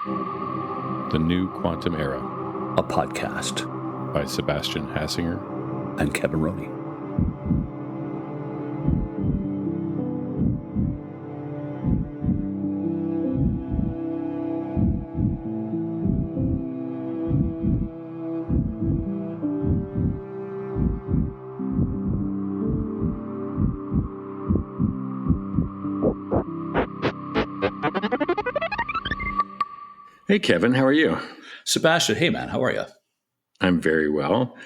The New Quantum Era, a podcast by Sebastian Hassinger and Kevin Rowney. Hey, Kevin, how are you? Sebastian, hey, man, how are you? I'm very well.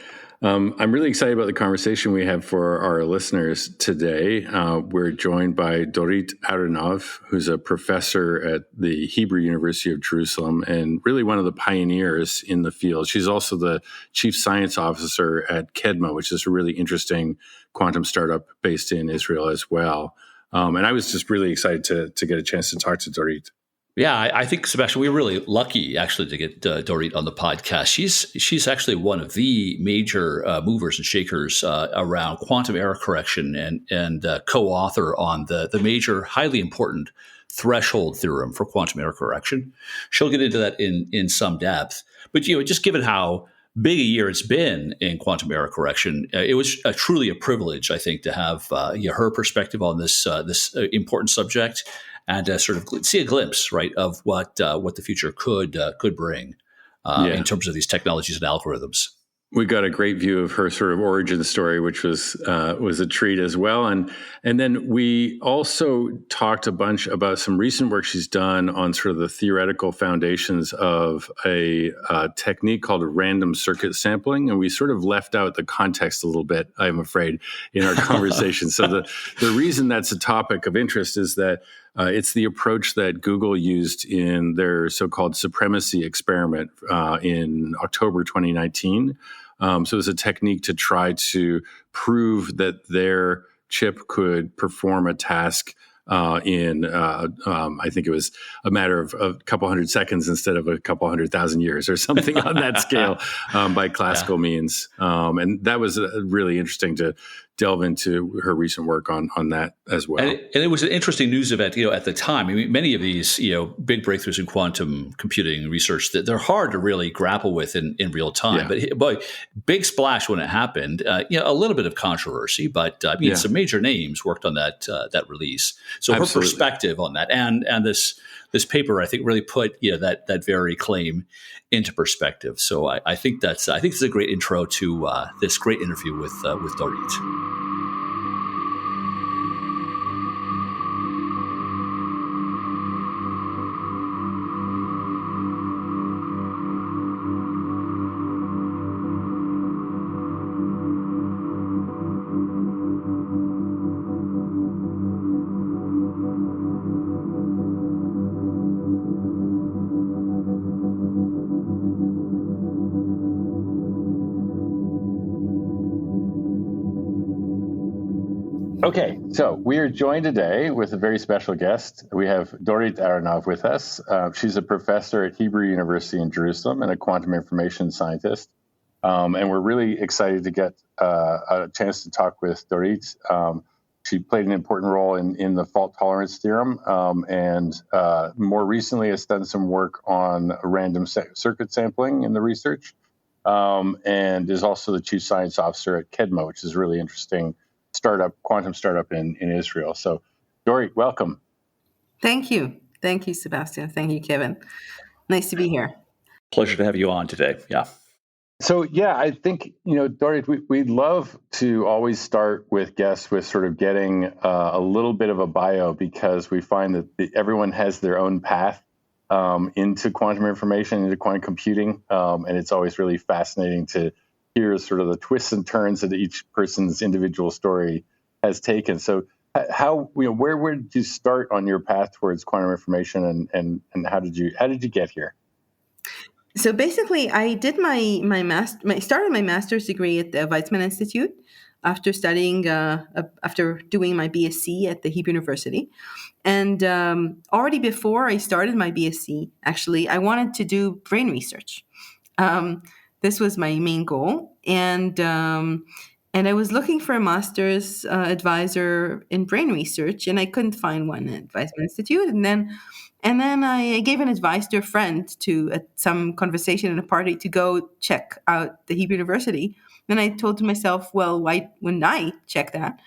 I'm really excited about the conversation we have for our listeners today. We're joined by Dorit Aharonov, who's a professor at the Hebrew University of Jerusalem and really one of the pioneers in the field. She's also the chief science officer at Kedma, which is a really interesting quantum startup based in Israel as well. And I was just really excited to get a chance to talk to Dorit. Yeah, I think, Sebastian, we were really lucky, actually, to get Dorit on the podcast. She's actually one of the major movers and shakers around quantum error correction and co-author on the major, highly important threshold theorem for quantum error correction. She'll get into that in some depth. But just given how big a year it's been in quantum error correction, it was truly a privilege, I think, to have her perspective on this important subject. And sort of see a glimpse, right, of what the future could bring in terms of these technologies and algorithms. We got a great view of her sort of origin story, which was a treat as well. And then we also talked a bunch about some recent work she's done on sort of the theoretical foundations of a technique called random circuit sampling. And we sort of left out the context a little bit, I'm afraid, in our conversation. So the reason that's a topic of interest is that it's the approach that Google used in their so-called supremacy experiment in October 2019. So it was a technique to try to prove that their chip could perform a task in, I think it was a matter of a couple hundred seconds instead of a couple 100,000 years or something on that scale by classical means. And that was really interesting to delve into her recent work on that as well. And it was an interesting news event, at the time. I mean, many of these, big breakthroughs in quantum computing research, that they're hard to really grapple with in real time. Yeah. But big splash when it happened. A little bit of controversy, but some major names worked on that release. So Absolutely. Her perspective on that and this paper, I think, really put that very claim into perspective. So I think this is a great intro to this great interview with Dorit. Okay, so we are joined today with a very special guest. We have Dorit Aharonov with us. She's a professor at Hebrew University in Jerusalem and a quantum information scientist. And we're really excited to get a chance to talk with Dorit. She played an important role in the fault tolerance theorem and more recently has done some work on random circuit sampling in the research and is also the chief science officer at Kedma, which is really interesting quantum startup in Israel. So, Dorit, welcome. Thank you. Thank you, Sebastian. Thank you, Kevin. Nice to be here. Pleasure to have you on today. Yeah. So, I think, Dorit, we'd love to always start with guests with sort of getting a little bit of a bio, because we find that everyone has their own path into quantum information, into quantum computing. And it's always really fascinating to hear sort of the twists and turns that each person's individual story has taken. So where did you start on your path towards quantum information and how did you get here? So basically I did started my master's degree at the Weizmann Institute after studying, after doing my BSc at the Hebrew University. And already before I started my BSc, actually, I wanted to do brain research. This was my main goal. And I was looking for a master's advisor in brain research, and I couldn't find one at Weizmann Institute. And then I gave an advice to a friend at some conversation in a party to go check out the Hebrew University. Then I told to myself, well, why wouldn't I check that?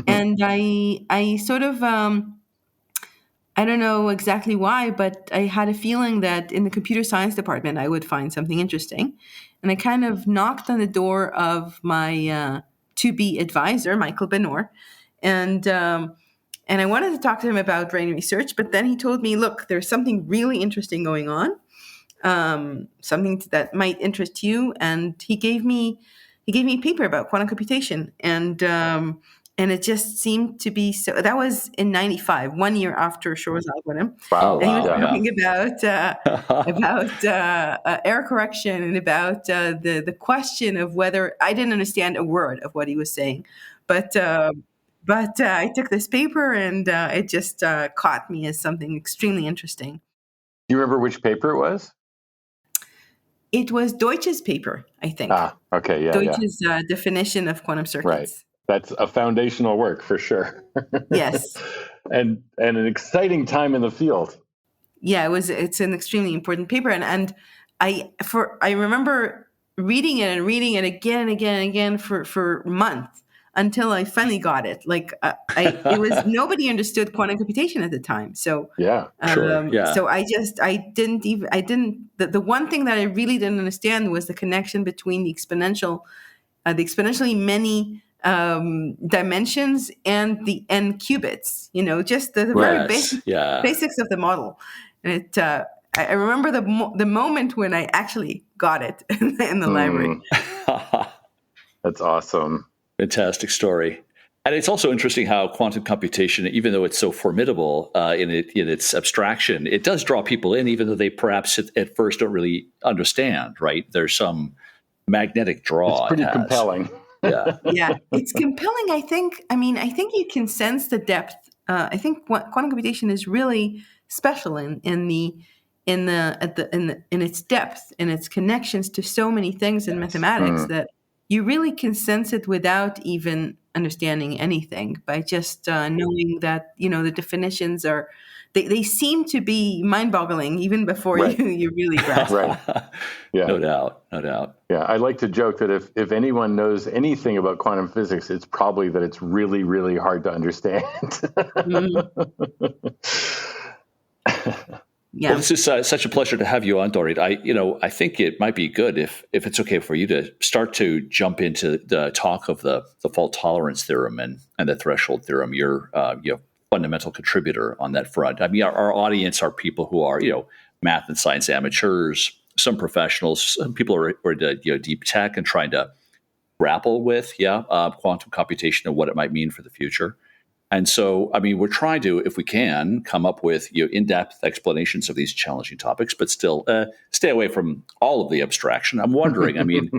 And I sort of I don't know exactly why, but I had a feeling that in the computer science department I would find something interesting. And I kind of knocked on the door of my to-be advisor, Michael Benor, and I wanted to talk to him about brain research. But then he told me, look, there's something really interesting going on, something that might interest you. And he gave me a paper about quantum computation, and it just seemed to be so. That was in '95, 1 year after Shor's algorithm. Wow. And he was Wow. talking about error correction and about the question of whether I didn't understand a word of what he was saying, but I took this paper and it just caught me as something extremely interesting. Do you remember which paper it was? It was Deutsch's paper, I think. Okay, yeah. Deutsch's definition of quantum circuits. Right. That's a foundational work for sure. Yes. and an exciting time in the field. Yeah, it's an extremely important paper. And I remember reading it again and again and again for months until I finally got it. Like it was nobody understood quantum computation at the time. So yeah, sure. So the one thing that I really didn't understand was the connection between the exponentially many dimensions and the n qubits, just the very basics of the model. And I remember the moment when I actually got it in the library. That's awesome. Fantastic story. And it's also interesting how quantum computation, even though it's so formidable in its abstraction, it does draw people in, even though they perhaps at first don't really understand, right? There's some magnetic draw. It's pretty compelling. Yeah. Yeah, it's compelling. I think you can sense the depth. I think quantum computation is really special in its depth and its connections to so many things in mathematics that you really can sense it without even understanding anything, by just knowing that the definitions are. They seem to be mind-boggling even before you really grasp it. Right. Yeah. No doubt. Yeah, I like to joke that if anyone knows anything about quantum physics, it's probably that it's really, really hard to understand. Yeah. Well, this is such a pleasure to have you on, Dorit. I think it might be good if it's okay for you to start to jump into the talk of the fault tolerance theorem and the threshold theorem. You're fundamental contributor on that front. I mean, our audience are people who are math and science amateurs, some professionals, some people are deep tech and trying to grapple with quantum computation and what it might mean for the future. And so, I mean, we're trying to, if we can, come up with in-depth explanations of these challenging topics, but still stay away from all of the abstraction. I'm wondering, I mean,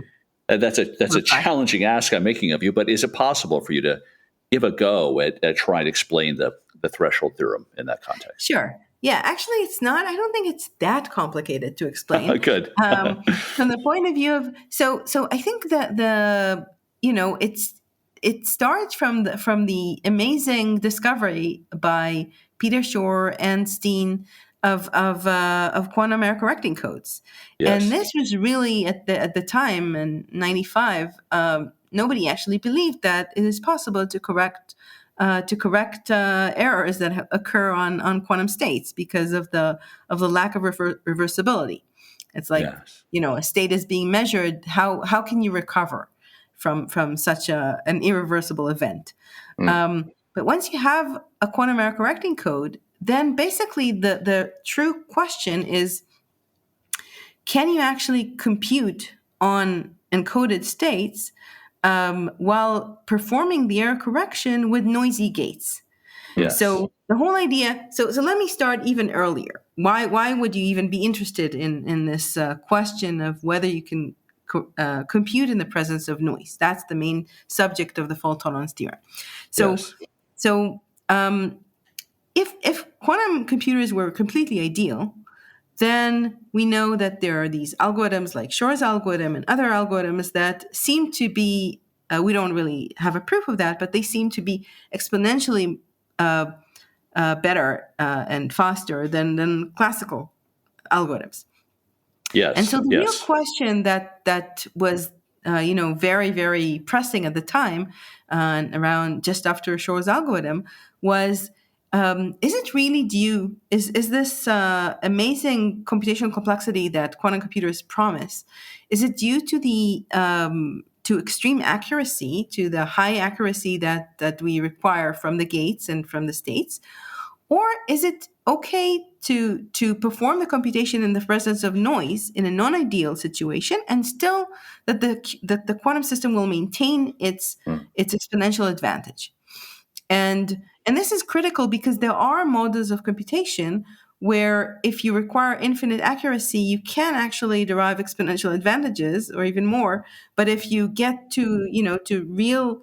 that's a challenging ask I'm making of you, but is it possible for you to give a go at trying to explain the threshold theorem in that context? Sure. Yeah, actually, it's not. I don't think it's that complicated to explain. Good. From the point of view of so I think that it starts from the amazing discovery by Peter Shor and Steen of quantum error correcting codes. Yes. And this was really at the time in '95. Nobody actually believed that it is possible to correct errors that occur on quantum states because of the lack of reversibility. It's like a state is being measured. How can you recover from such an irreversible event? But once you have a quantum error correcting code, then basically the true question is, can you actually compute on encoded states while performing the error correction with noisy gates? Yes. So the whole idea. So let me start even earlier. Why would you even be interested in this question of whether you can compute in the presence of noise? That's the main subject of the fault tolerance theorem. If quantum computers were completely ideal, then we know that there are these algorithms like Shor's algorithm and other algorithms that seem to be We don't really have a proof of that, but they seem to be exponentially better and faster than classical algorithms. Yes. And so the real Yes. question that was very, very pressing at the time, around just after Shor's algorithm, was, is it really due? Is this amazing computational complexity that quantum computers promise? Is it due to the to extreme accuracy, to the high accuracy that we require from the gates and from the states? Or is it okay to perform the computation in the presence of noise in a non-ideal situation, and still that the quantum system will maintain its exponential advantage? And this is critical because there are models of computation where if you require infinite accuracy, you can actually derive exponential advantages or even more. But if you get to real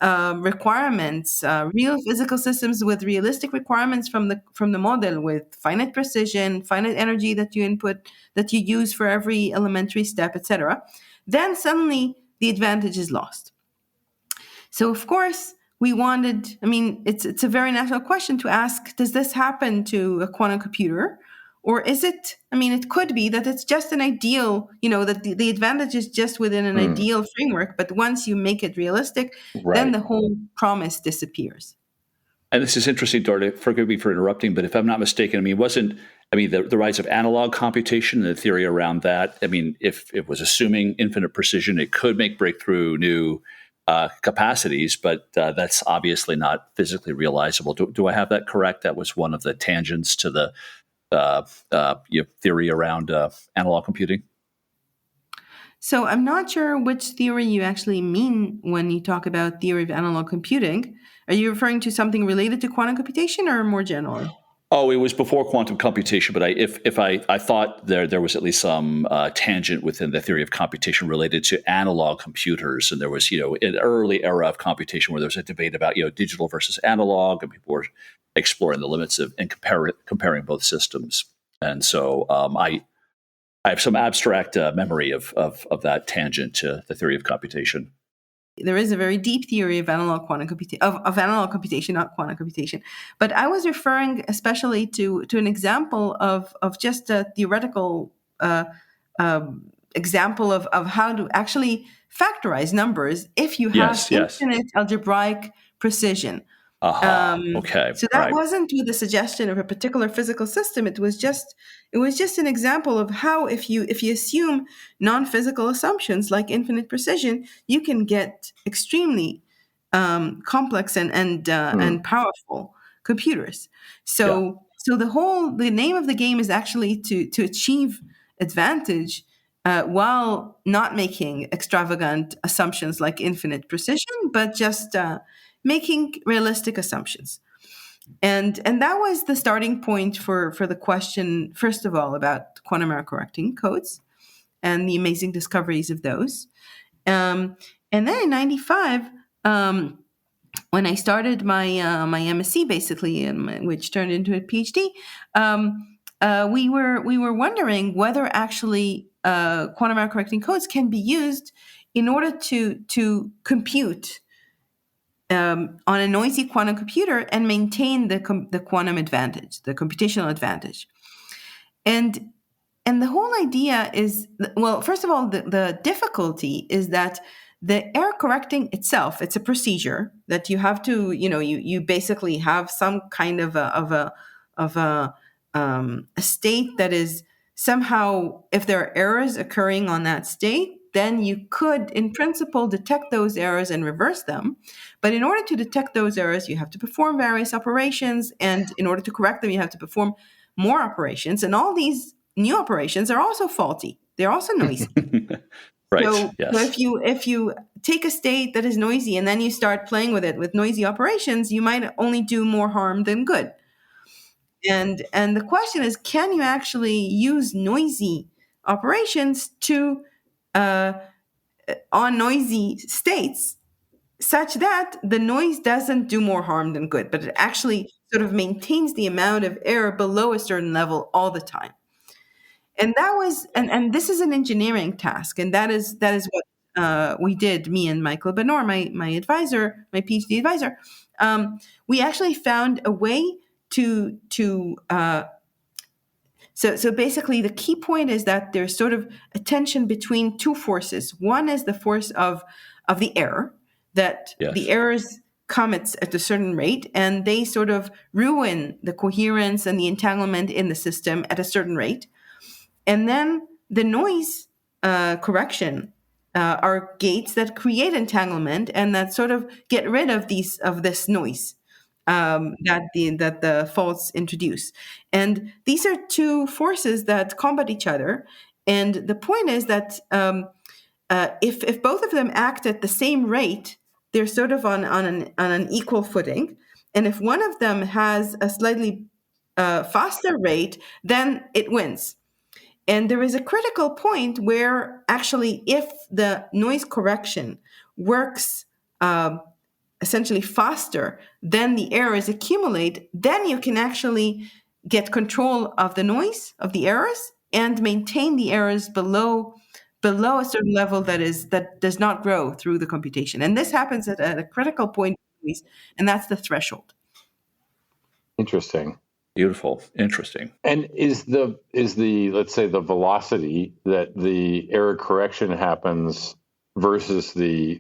requirements, real physical systems with realistic requirements from the model, with finite precision, finite energy that you input, that you use for every elementary step, etc., then suddenly the advantage is lost. So of course we wanted. I mean, it's a very natural question to ask: does this happen to a quantum computer? Or is it, I mean, it could be that it's just an ideal, that the advantage is just within an ideal framework, but once you make it realistic, then Right. the whole promise disappears. And this is interesting, Dorit. Forgive me for interrupting, but if I'm not mistaken, I mean, the rise of analog computation and the theory around that, I mean, if it was assuming infinite precision, it could make breakthrough new capacities, but that's obviously not physically realizable. Do I have that correct? That was one of the tangents to the theory around analog computing. So I'm not sure which theory you actually mean when you talk about theory of analog computing. Are you referring to something related to quantum computation or more generally? Oh, it was before quantum computation, but I thought there was at least some tangent within the theory of computation related to analog computers, and there was an early era of computation where there was a debate about digital versus analog, and people were exploring the limits of and comparing both systems. And so I have some abstract memory of that tangent to the theory of computation. There is a very deep theory of analog quantum computation, of analog computation, not quantum computation. But I was referring especially to an example of just a theoretical example of how to actually factorize numbers if you have infinite algebraic precision. Okay. So that wasn't with the suggestion of a particular physical system. It was just an example of how if you assume non-physical assumptions like infinite precision, you can get extremely complex and powerful computers. So the name of the game is actually to achieve advantage while not making extravagant assumptions like infinite precision, but just making realistic assumptions. And that was the starting point for the question, first of all, about quantum error correcting codes and the amazing discoveries of those. And then in '95, when I started my MSc, basically, which turned into a PhD, we were wondering whether actually quantum error correcting codes can be used in order to compute on a noisy quantum computer and maintain the quantum advantage, the computational advantage. And the whole idea is, well, first of all, the difficulty is that the error correcting itself, it's a procedure that you have to, you basically have some kind of a state that is somehow, if there are errors occurring on that state, then you could, in principle, detect those errors and reverse them. But in order to detect those errors, you have to perform various operations. And in order to correct them, you have to perform more operations. And all these new operations are also faulty. They're also noisy. Right. So, yes. so if you take a state that is noisy and then you start playing with it with noisy operations, you might only do more harm than good. And the question is, can you actually use noisy operations to on noisy states such that the noise doesn't do more harm than good, but it actually sort of maintains the amount of error below a certain level all the time? And that was, and this is an engineering task, and that is what we did, me and Michael Benor, my advisor, my PhD advisor, we actually found a way to so basically the key point is that there's sort of a tension between two forces. One is the force of the error, that the errors come at a certain rate, and they sort of ruin the coherence and the entanglement in the system at a certain rate. And then the noise correction are gates that create entanglement and that sort of get rid of this noise that the faults introduce. And these are two forces that combat each other. And the point is that if both of them act at the same rate, they're sort of on an equal footing. And if one of them has a slightly faster rate, then it wins. And there is a critical point where actually, if the noise correction works essentially faster than the errors accumulate, then you can actually get control of the noise, of the errors, and maintain the errors below a certain level that does not grow through the computation. And this happens at a critical point, and that's the threshold. Interesting. Beautiful. Interesting. And is the let's say the velocity that the error correction happens versus the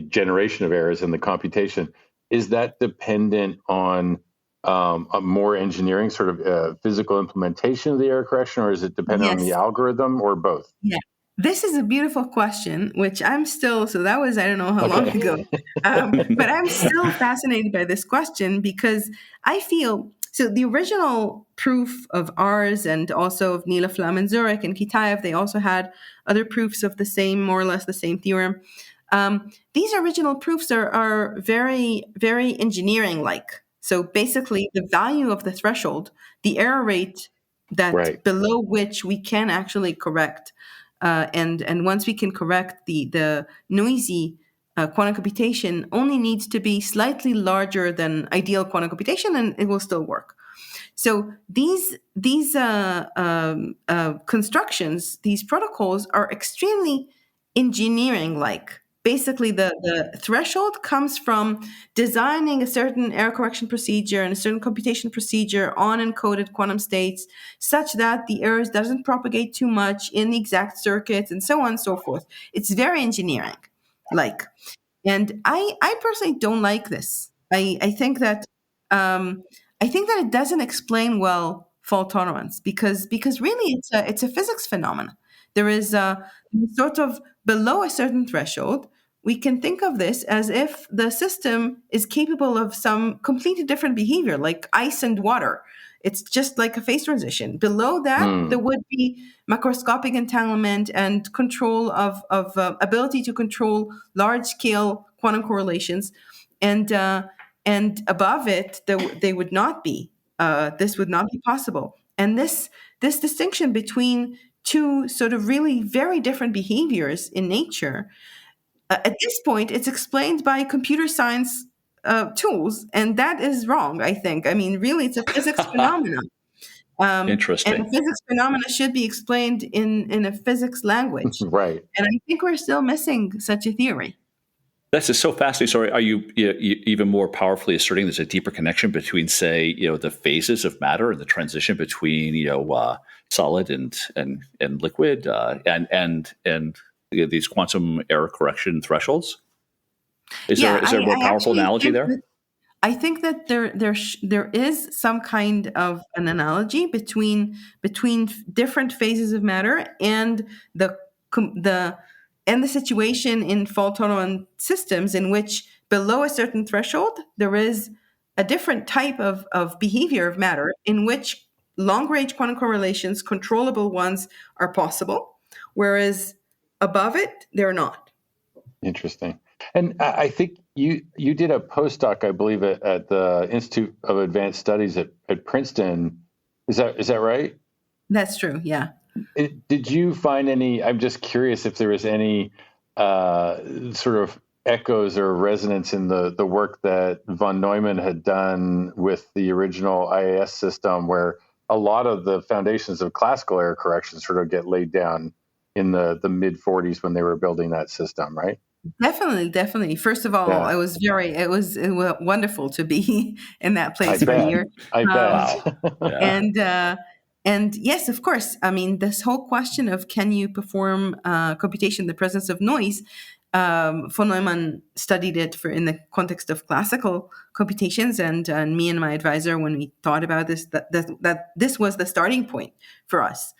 generation of errors in the computation, is that dependent on a more engineering sort of physical implementation of the error correction, or is it dependent on the algorithm, or both? Yeah. This is a beautiful question, which I'm still, so that was, I don't know how long ago, but I'm still fascinated by this question because I feel, so the original proof of ours and also of Nila Flam and Zurich and Kitaev, they also had other proofs of the same, more or less the same theorem. These original proofs are very, very engineering-like. So basically the value of the threshold, the error rate that below which we can actually correct. And once we can correct the noisy quantum computation, only needs to be slightly larger than ideal quantum computation, and it will still work. So these constructions, these protocols are extremely engineering-like. Basically, the threshold comes from designing a certain error correction procedure and a certain computation procedure on encoded quantum states such that the errors doesn't propagate too much in the exact circuits and so on and so forth. It's very engineering-like. And I personally don't like this. I think that it doesn't explain well fault tolerance because really it's a physics phenomenon. There is sort of below a certain threshold, we can think of this as if the system is capable of some completely different behavior, like ice and water. It's just like a phase transition. Below that, there would be macroscopic entanglement and control of ability to control large-scale quantum correlations, and above it, they would not be. This would not be possible. And this distinction between two sort of really very different behaviors in nature, at this point, it's explained by computer science tools, and that is wrong, I think. I mean, really, it's a physics phenomenon. Interesting. And a physics phenomena should be explained in a physics language. Right. And I think we're still missing such a theory. This is so fascinating. Sorry, are you even more powerfully asserting there's a deeper connection between, say, the phases of matter and the transition between, solid and liquid, and these quantum error correction thresholds? Is there a more powerful analogy there? I think that there is some kind of an analogy between different phases of matter and the situation in fault-tolerant systems in which below a certain threshold, there is a different type of behavior of matter in which long-range quantum correlations, controllable ones, are possible, whereas above it, they're not. Interesting. And I think you did a postdoc, I believe, at the Institute of Advanced Studies at Princeton. Is that right? That's true, yeah. Did you find any, I'm just curious if there was any sort of echoes or resonance in the work that von Neumann had done with the original IAS system, where a lot of the foundations of classical error correction sort of get laid down in the mid 40s when they were building that system, right? Definitely. First of all, Yeah. it was wonderful to be in that place I for a bet. year. I bet. Wow. Yeah. And yes, of course. I mean, this whole question of can you perform computation in the presence of noise? Von Neumann studied it in the context of classical computations, and me and my advisor, when we thought about this, that this was the starting point for us,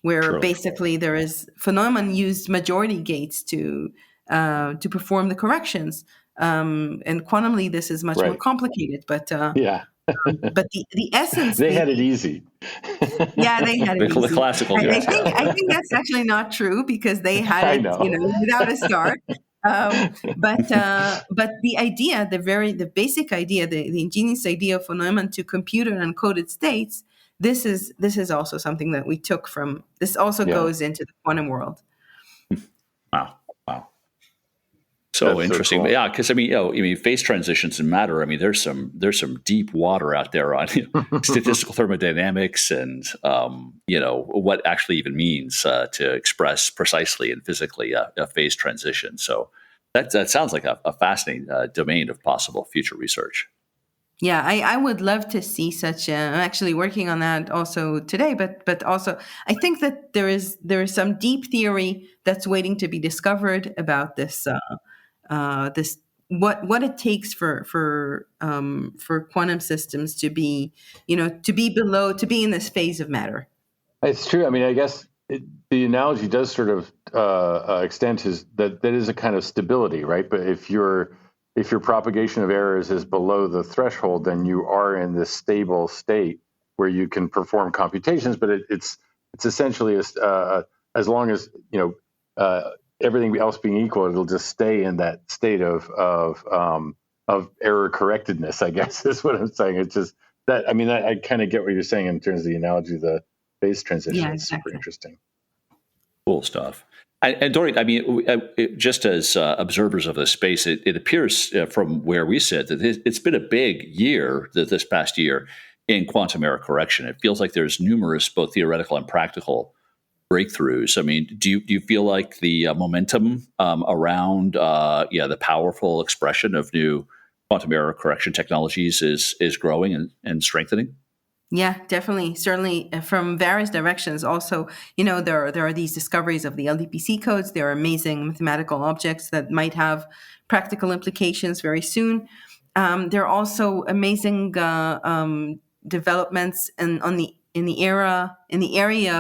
where Sure. basically von Neumann used majority gates to perform the corrections, and quantumly this is much more Right. complicated, but Yeah. but the essence They had it easy. yeah, they had it The easy. classical I gates, think yeah. I think that's actually not true because they had I it, know. without a start. But the idea, the basic idea, the ingenious idea for Neumann to compute unencoded states, this is also something that we took from. This also goes into the quantum world. Wow. So That's interesting. so cool. Yeah, because phase transitions in matter. I mean, there's some deep water out there on statistical thermodynamics and what actually even means to express precisely and physically a phase transition. So that sounds like a fascinating domain of possible future research. Yeah, I would love to see such. I'm actually working on that also today, but also I think that there is some deep theory that's waiting to be discovered about this. This what it takes for quantum systems to be to be in this phase of matter. It's true. I mean, I guess the analogy does sort of extend to that is a kind of stability, right? But if your propagation of errors is below the threshold, then you are in this stable state where you can perform computations. But it's essentially as long as everything else being equal, it'll just stay in that state of error correctedness, I guess is what I'm saying. It's just that, I mean, I kind of get what you're saying in terms of the analogy of the phase transition. Yeah, It's super exactly. interesting. Cool stuff. And Dorit, I mean, just as observers of the space, it appears from where we sit that it's been a big year, this past year, in quantum error correction. It feels like there's numerous both theoretical and practical breakthroughs. I mean, do you feel like the momentum around the powerful expression of new quantum error correction technologies is growing and strengthening? Yeah, definitely. Certainly from various directions. Also, there are these discoveries of the LDPC codes. There are amazing mathematical objects that might have practical implications very soon. There are also amazing developments in the area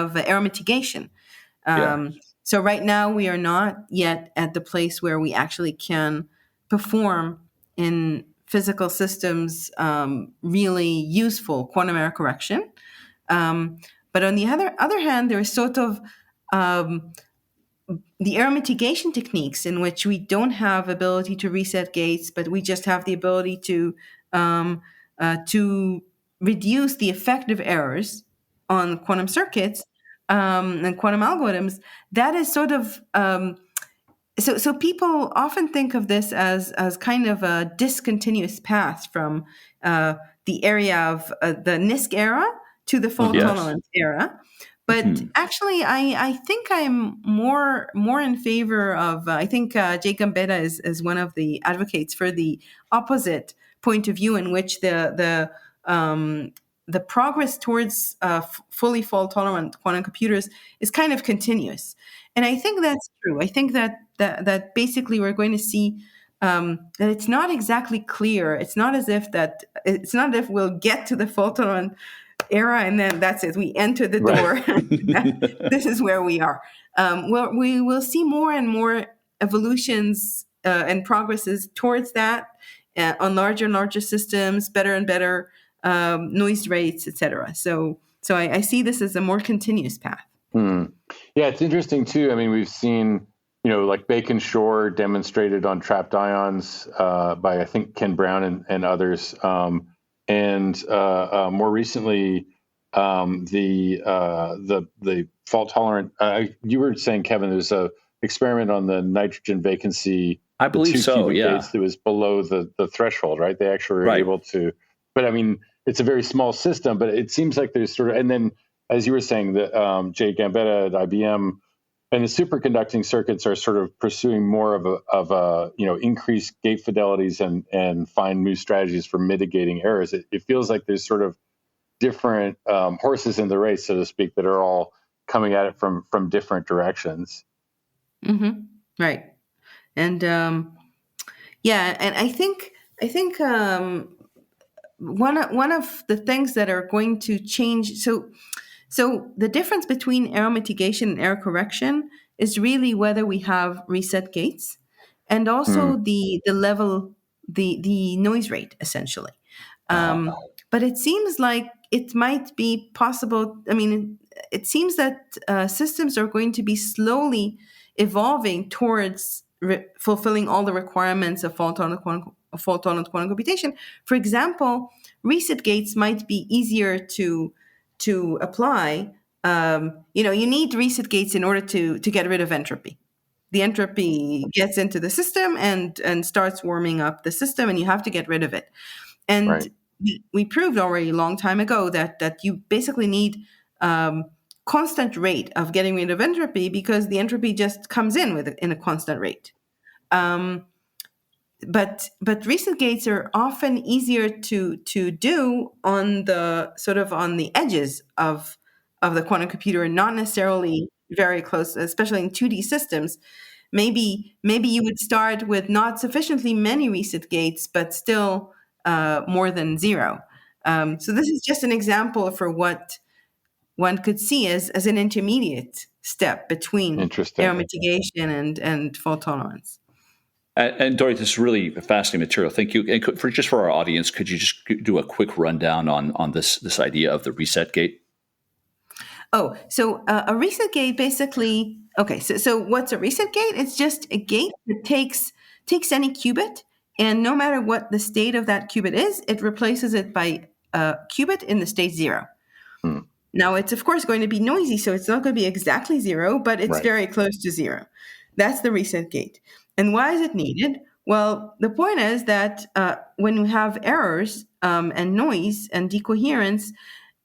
of error mitigation. So right now we are not yet at the place where we actually can perform in physical systems really useful quantum error correction. But on the other hand, there is sort of the error mitigation techniques in which we don't have ability to reset gates, but we just have the ability to reduce the effect of errors on quantum circuits and quantum algorithms. That is sort of so people often think of this as kind of a discontinuous path from the area of the NISQ era to the fault tolerance era. But actually, I think I'm more in favor of. I think Jake Gambetta is one of the advocates for the opposite point of view, in which the progress towards fully fault tolerant quantum computers is kind of continuous. And I think that's true. I think that basically we're going to see that it's not exactly clear. It's not as if we'll get to the fault tolerant era and then that's it. We enter the door. This is where we are. We will see more and more evolutions and progresses towards that on larger and larger systems, better and better noise rates, etc. So I see this as a more continuous path. Yeah, it's interesting too. I mean, we've seen, like Bacon-Shore demonstrated on trapped ions by I think Ken Brown and others, and more recently the fault tolerant. You were saying, Kevin, there's a experiment on the nitrogen vacancy. I believe so. Yeah, gates that was below the threshold, right? They actually were able to. But I mean, it's a very small system. But it seems like there's sort of, and then as you were saying, that Jay Gambetta at IBM and the superconducting circuits are sort of pursuing more of a increased gate fidelities and find new strategies for mitigating errors. It feels like there's sort of different horses in the race, so to speak, that are all coming at it from different directions. Mm-hmm. Right. And and I think one of the things that are going to change. So the difference between error mitigation and error correction is really whether we have reset gates and also the level, the noise rate, essentially. But it seems like it might be possible. I mean, it seems that systems are going to be slowly evolving towards fulfilling all the requirements of fault-tolerant quantum computation. For example, reset gates might be easier to apply. You need reset gates in order to get rid of entropy. The entropy gets into the system and starts warming up the system, and you have to get rid of it. And Right. we proved already a long time ago that you basically need constant rate of getting rid of entropy, because the entropy just comes in a constant rate. But reset gates are often easier to do on the sort of on the edges of the quantum computer, and not necessarily very close, especially in 2D systems. Maybe you would start with not sufficiently many reset gates, but still more than zero. So this is just an example for what one could see as an intermediate step between Interesting. error mitigation and fault tolerance. And Dorit, this is really fascinating material. Thank you. And for our audience, could you just do a quick rundown on this idea of the reset gate? Oh, so a reset gate basically. Okay, so what's a reset gate? It's just a gate that takes any qubit, and no matter what the state of that qubit is, it replaces it by a qubit in the state 0. Now, it's of course going to be noisy, so it's not going to be exactly 0, but it's Right. very close to 0. That's the reset gate. And why is it needed? Well, the point is that when we have errors and noise and decoherence,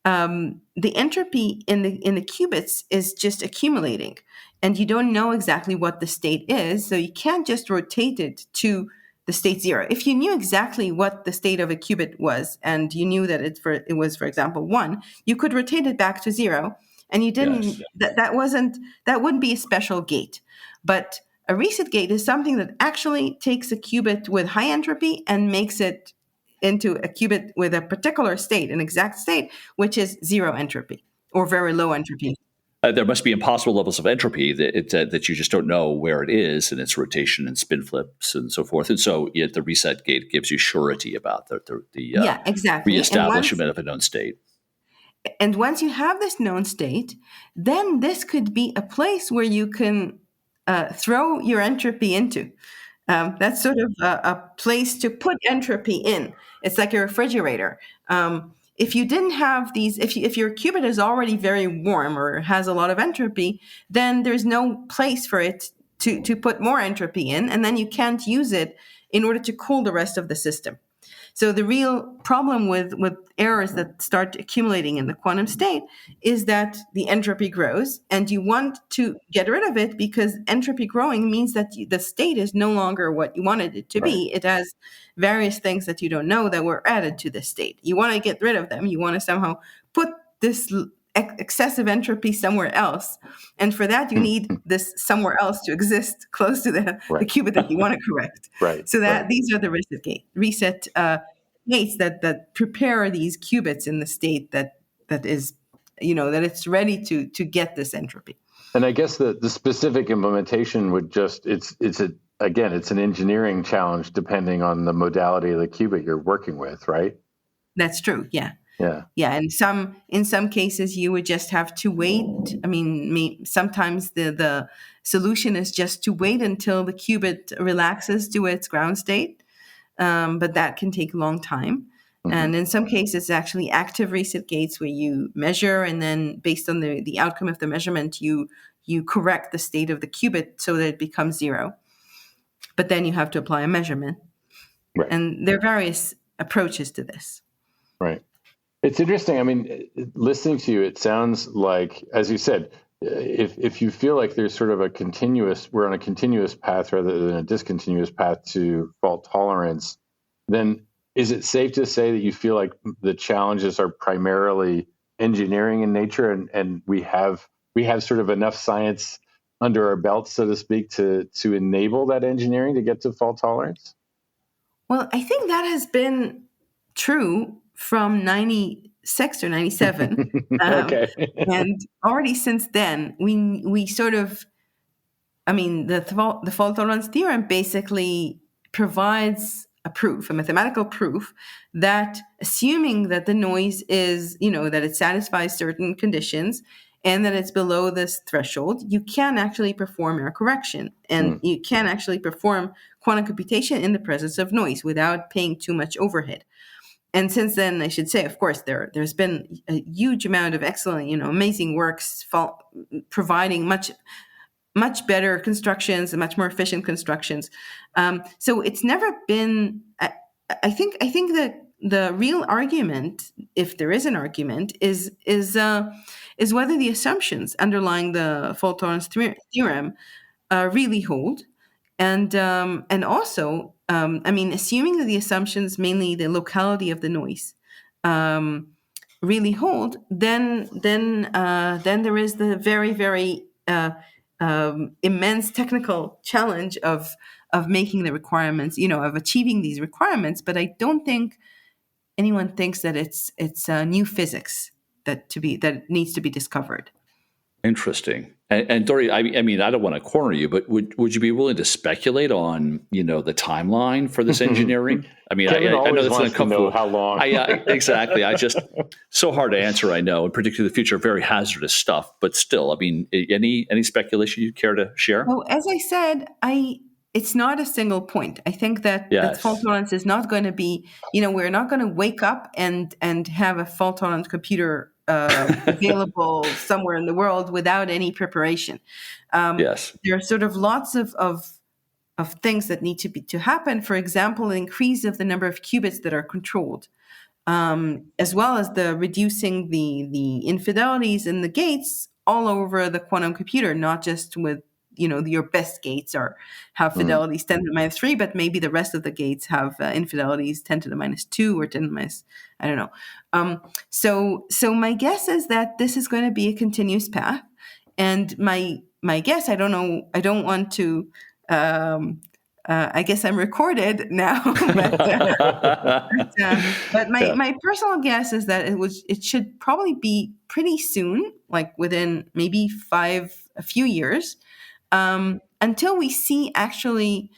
the entropy in the qubits is just accumulating, and you don't know exactly what the state is, so you can't just rotate it to the state 0. If you knew exactly what the state of a qubit was, and you knew that it was, for example, 1, you could rotate it back to 0, and you didn't. Yes. That wouldn't be a special gate. But a reset gate is something that actually takes a qubit with high entropy and makes it into a qubit with a particular state, an exact state, which is 0 entropy or very low entropy. There must be impossible levels of entropy that you just don't know where it is in its rotation and spin flips and so forth. And so the reset gate gives you surety about the Exactly. reestablishment of a known state. And once you have this known state, then this could be a place where you can throw your entropy into. That's sort of a place to put entropy in. It's like a refrigerator. If you didn't have these, if your qubit is already very warm or has a lot of entropy, then there's no place for it to put more entropy in, and then you can't use it in order to cool the rest of the system. So the real problem with errors that start accumulating in the quantum state is that the entropy grows, and you want to get rid of it because entropy growing means that the state is no longer what you wanted it to be. It has various things that you don't know that were added to the state. You want to get rid of them. You want to somehow put this excessive entropy somewhere else. And for that, you need this somewhere else to exist close to the qubit that you want to correct. So that these are the reset gates that prepare these qubits in the state that is, that it's ready to get this entropy. And I guess the specific implementation would just, it's an engineering challenge depending on the modality of the qubit you're working with, right? That's true. Yeah. And in some cases you would just have to wait. I mean, sometimes the solution is just to wait until the qubit relaxes to its ground state, but that can take a long time. And in some cases, actually active reset gates where you measure, and then based on the outcome of the measurement, you correct the state of the qubit so that it becomes 0. But then you have to apply a measurement. And there are various approaches to this. Right. It's interesting. I mean, listening to you, it sounds like, as you said, if you feel like there's sort of we're on a continuous path rather than a discontinuous path to fault tolerance, then is it safe to say that you feel like the challenges are primarily engineering in nature, and we have sort of enough science under our belts, so to speak, to enable that engineering to get to fault tolerance? Well, I think that has been true from 96 or 97. Okay. And already since then, we sort of, I mean, the fault tolerance theorem basically provides a mathematical proof that assuming that the noise is, that it satisfies certain conditions and that it's below this threshold, you can actually perform error correction and you can actually perform quantum computation in the presence of noise without paying too much overhead. And since then, I should say, of course, there's been a huge amount of excellent, amazing works providing much better constructions and much more efficient constructions. So it's never been. I think that the real argument, if there is an argument, is whether the assumptions underlying the fault tolerance theorem really hold, and also, I mean, assuming that the assumptions, mainly the locality of the noise, really hold, then there is the very, very immense technical challenge of making the requirements, of achieving these requirements. But I don't think anyone thinks that it's new physics that needs to be discovered. Interesting. And Dorit, I mean, I don't want to corner you, but would you be willing to speculate on, the timeline for this engineering? I mean, I know that's uncomfortable. How long? Exactly. So hard to answer, I know, and particularly the future, very hazardous stuff. But still, I mean, any speculation you'd care to share? Well, as I said, it's not a single point. I think that fault tolerance is not going to be, we're not going to wake up and have a fault tolerant computer available somewhere in the world without any preparation. Yes, there are sort of lots of things that need to happen. For example, an increase of the number of qubits that are controlled, as well as the reducing the infidelities in the gates all over the quantum computer, not just with your best gates have fidelities 10 to the minus 3, but maybe the rest of the gates have infidelities 10 to the minus 2 or 10 to the minus, I don't know. So my guess is that this is going to be a continuous path. And my guess, I don't know, I don't want to, I guess I'm recorded now, but my personal guess is that it should probably be pretty soon, like within maybe a few years, until we see actually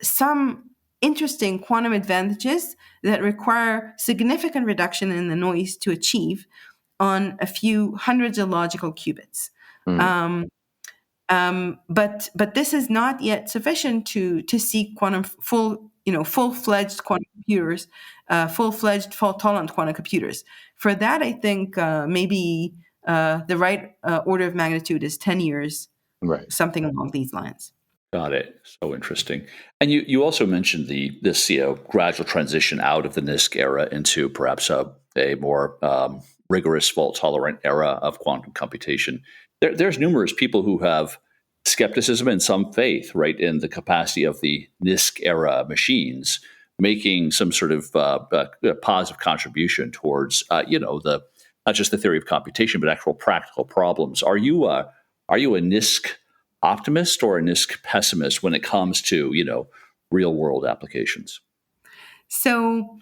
some interesting quantum advantages that require significant reduction in the noise to achieve on a few hundreds of logical qubits. But this is not yet sufficient to see full-fledged quantum computers, full-fledged fault-tolerant quantum computers. For that, I think maybe the right order of magnitude is 10 years, right? Something along these lines. Got it. So interesting. And you also mentioned this gradual transition out of the NISQ era into perhaps a more rigorous fault-tolerant era of quantum computation. There's numerous people who have skepticism and some faith, right, in the capacity of the NISQ era machines making some sort of positive contribution towards, not just the theory of computation, but actual practical problems. Are you a NISQ optimist or a NISQ pessimist when it comes to, real world applications? So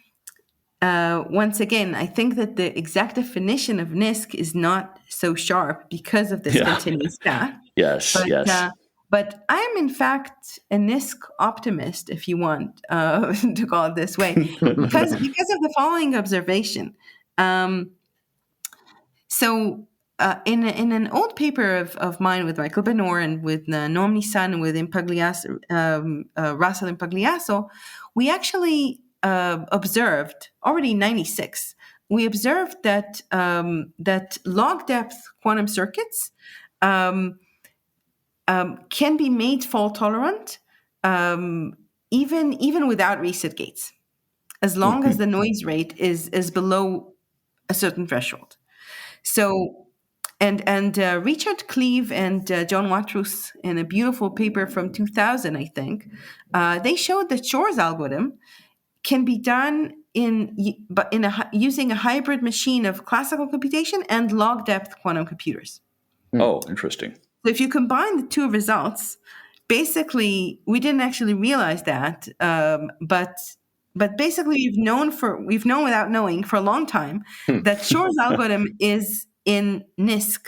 once again, I think that the exact definition of NISQ is not so sharp because of this continuous path. Yes. But I'm in fact a NISQ optimist, if you want to call it this way, because of the following observation. In an old paper of mine with Michael Benor and with Noam Nissan and with Russell Impagliasso, we actually observed already in 96. We observed that log depth quantum circuits can be made fault tolerant even without reset gates. as long as the noise rate is below a certain threshold. So, and Richard Cleve and John Watrous, in a beautiful paper from 2000, I think, they showed that Shor's algorithm can be done using a hybrid machine of classical computation and log-depth quantum computers. Oh, interesting. So if you combine the two results, basically, we didn't actually realize that, but basically, we've known without knowing for a long time that Shor's algorithm is in NISQ,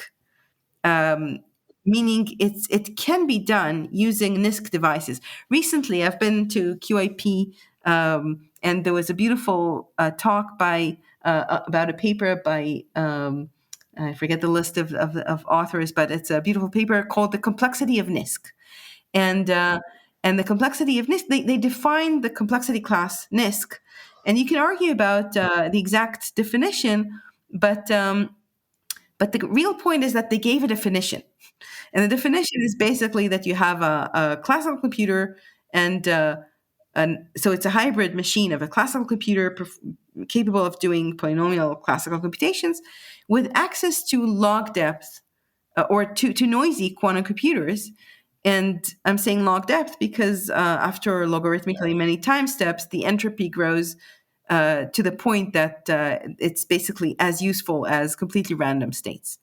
meaning it can be done using NISQ devices. Recently, I've been to QIP, and there was a beautiful talk by about a paper by I forget the list of authors, but it's a beautiful paper called "The Complexity of NISQ," and the complexity of NISQ. They define the complexity class NISQ, and you can argue about the exact definition, but the real point is that they gave a definition. And the definition is basically that you have a classical computer and so it's a hybrid machine of a classical computer capable of doing polynomial classical computations with access to log depth or to noisy quantum computers. And I'm saying log depth because after logarithmically many time steps, the entropy grows to the point that it's basically as useful as completely random states.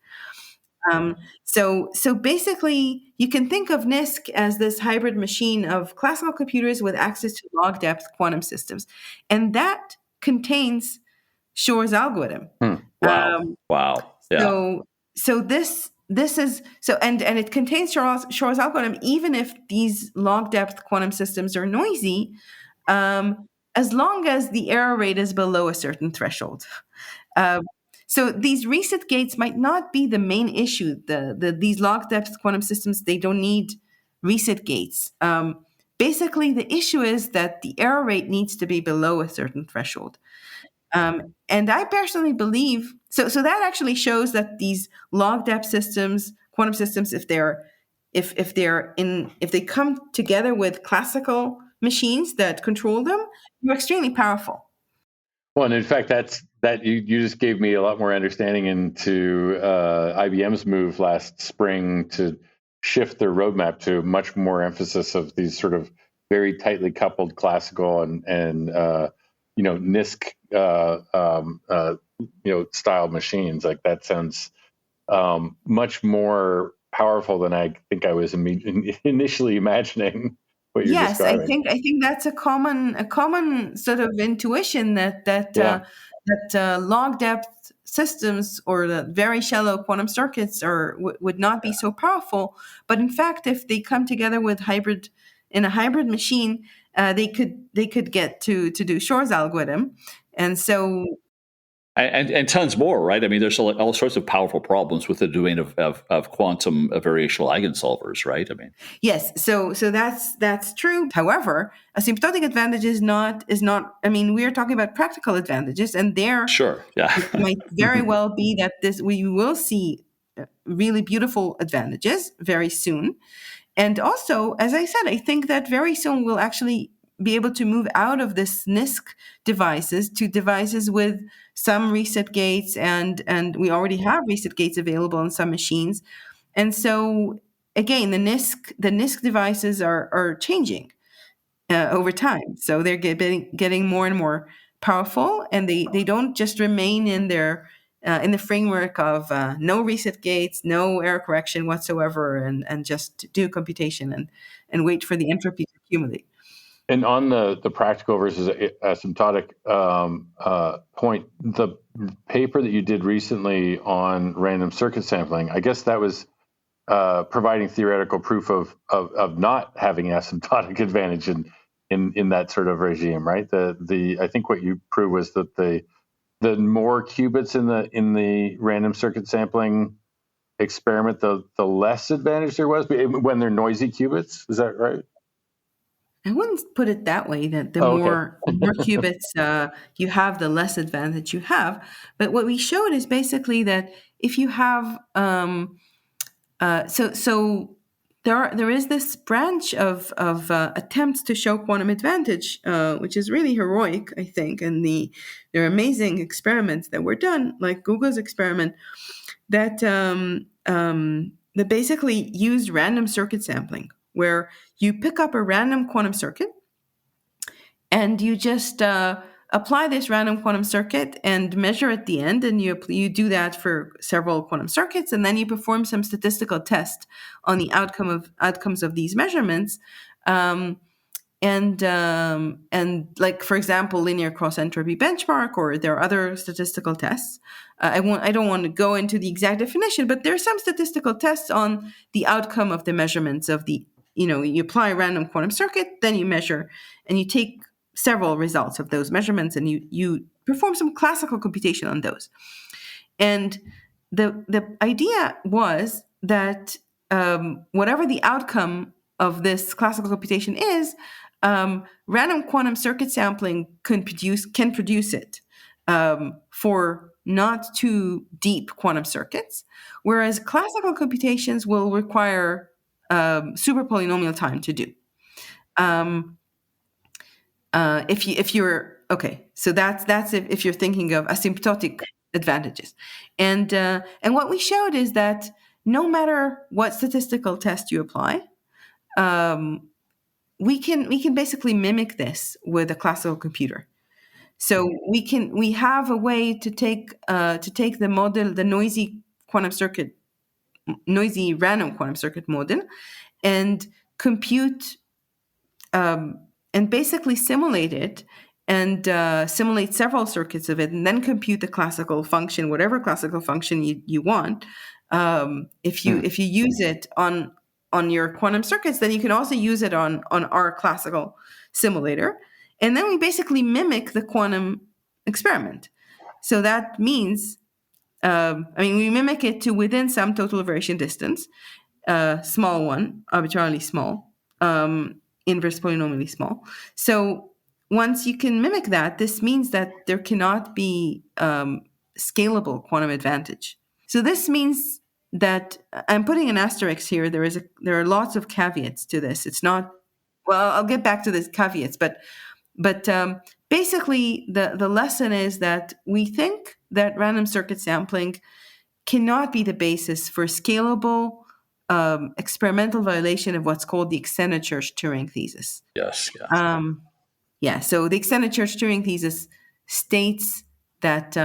So basically, you can think of NISQ as this hybrid machine of classical computers with access to log depth quantum systems, and that contains Shor's algorithm. Wow. Yeah. So this is so, and it contains Shor's algorithm, even if these log depth quantum systems are noisy, as long as the error rate is below a certain threshold. So these reset gates might not be the main issue. These log depth quantum systems, they don't need reset gates. Basically, the issue is that the error rate needs to be below a certain threshold. And I personally believe so that actually shows that these log depth systems, quantum systems, if they come together with classical machines that control them, they're extremely powerful. Well, and in fact, that you just gave me a lot more understanding into IBM's move last spring to shift their roadmap to much more emphasis of these sort of very tightly coupled classical and NISQ style machines. Like that sounds much more powerful than I think I was initially imagining. What you're describing. I think that's a common sort of intuition that log depth systems or the very shallow quantum circuits would not be so powerful. But in fact, if they come together with in a hybrid machine, they could get to do Shor's algorithm, and so. And tons more, right? I mean, there's all sorts of powerful problems with the domain of quantum variational eigensolvers, right? I mean, yes. So that's true. However, asymptotic advantage is not. I mean, we are talking about practical advantages, and sure, yeah, it might very well be that we will see really beautiful advantages very soon. And also, as I said, I think that very soon we'll actually be able to move out of this NISQ devices to devices with some reset gates, and we already have reset gates available on some machines. And so again, the NISQ devices are changing over time. So they're getting more and more powerful, and they don't just remain in the framework of no reset gates, no error correction whatsoever, and just do computation and wait for the entropy to accumulate. And on the practical versus asymptotic point, the paper that you did recently on random circuit sampling, I guess that was providing theoretical proof of not having asymptotic advantage in that sort of regime, right? I think what you proved was that the more qubits in the random circuit sampling experiment, the less advantage there was when they're noisy qubits. Is that right? I wouldn't put it that way, that the more qubits you have, the less advantage you have. But what we showed is basically that if you have, so there is this branch of attempts to show quantum advantage, which is really heroic, I think, and there are amazing experiments that were done, like Google's experiment, that that basically use random circuit sampling, where you pick up a random quantum circuit and you just apply this random quantum circuit and measure at the end, and you do that for several quantum circuits, and then you perform some statistical test on the outcomes of these measurements. And like, for example, linear cross entropy benchmark, or there are other statistical tests. I don't want to go into the exact definition, but there are some statistical tests on the outcome of the measurements of you apply a random quantum circuit, then you measure, and you take several results of those measurements, and you perform some classical computation on those. And the idea was that whatever the outcome of this classical computation is, random quantum circuit sampling can produce it for not too deep quantum circuits, whereas classical computations will require super polynomial time to do. If you're okay, so that's if you're thinking of asymptotic advantages, and what we showed is that no matter what statistical test you apply, we can basically mimic this with a classical computer. So we have a way to take the model, the noisy random quantum circuit model, and compute and basically simulate it, and simulate several circuits of it, and then compute the classical function, whatever classical function you want. If you use it on your quantum circuits, then you can also use it on our classical simulator, and then we basically mimic the quantum experiment. So that means, we mimic it to within some total variation distance, small one, arbitrarily small, inverse polynomially small. So once you can mimic that, this means that there cannot be scalable quantum advantage. So this means that I'm putting an asterisk here. There are lots of caveats to this. It's not, well, I'll get back to the caveats, but basically the lesson is that we think that random circuit sampling cannot be the basis for scalable experimental violation of what's called the extended Church-Turing thesis. Yes. Yeah. So the extended Church-Turing thesis states that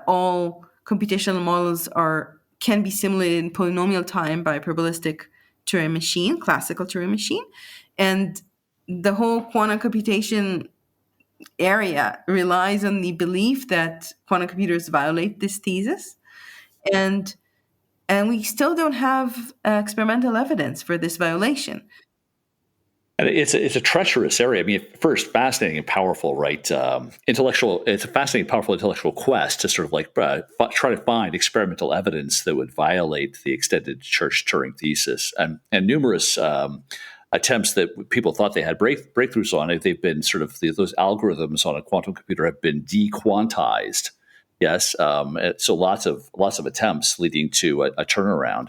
all computational models can be simulated in polynomial time by a probabilistic Turing machine, classical Turing machine, and the whole quantum computation area relies on the belief that quantum computers violate this thesis, and we still don't have experimental evidence for this violation. And it's a treacherous area. I mean, first, fascinating and powerful, right? It's a fascinating, powerful intellectual quest to sort of like try to find experimental evidence that would violate the extended Church-Turing thesis, and numerous attempts that people thought they had breakthroughs on it. They've been sort of those algorithms on a quantum computer have been dequantized. Yes, so lots of attempts leading to a turnaround.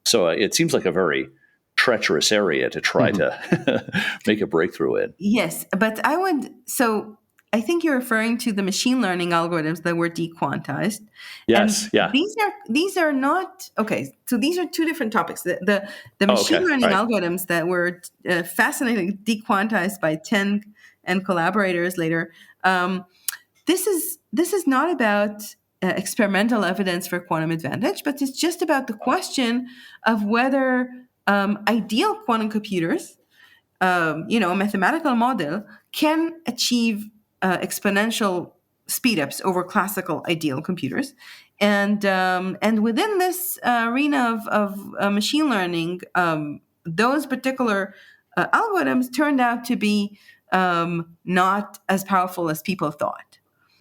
So it seems like a very treacherous area to try to make a breakthrough in. Yes, but I think you're referring to the machine learning algorithms that were dequantized. Yes, and yeah. These are not okay. So these are two different topics. The machine learning algorithms that were fascinatingly dequantized by Ten and collaborators later. This is not about experimental evidence for quantum advantage, but it's just about the question of whether ideal quantum computers, a mathematical model, can achieve exponential speedups over classical ideal computers, and within this arena of machine learning, those particular algorithms turned out to be not as powerful as people thought.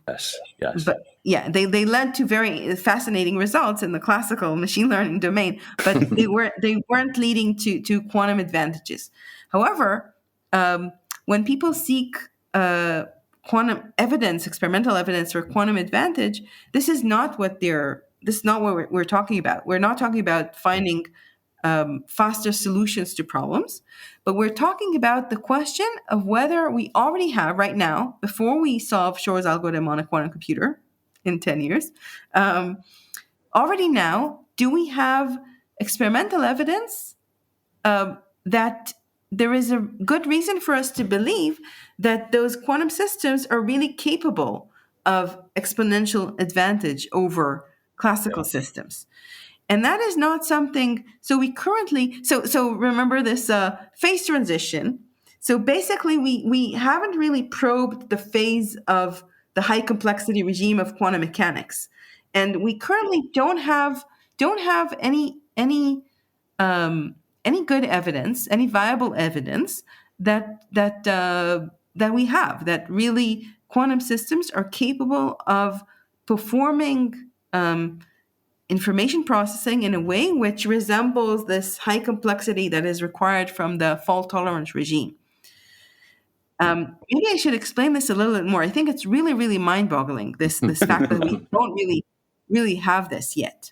Yes. But yeah, they led to very fascinating results in the classical machine learning domain, but they weren't leading to quantum advantages. However, when people seek quantum evidence, experimental evidence for quantum advantage, this is not what we're talking about. We're not talking about finding faster solutions to problems, but we're talking about the question of whether we already have right now, before we solve Shor's algorithm on a quantum computer in 10 years, already now, do we have experimental evidence that there is a good reason for us to believe that those quantum systems are really capable of exponential advantage over classical systems? And that is not something, so we currently, so remember this phase transition. So basically we haven't really probed the phase of the high complexity regime of quantum mechanics. And we currently don't have any good evidence, any viable evidence that we have that really quantum systems are capable of performing information processing in a way which resembles this high complexity that is required from the fault tolerance regime. Maybe I should explain this a little bit more. I think it's really, really mind-boggling, this fact that we don't really have this yet.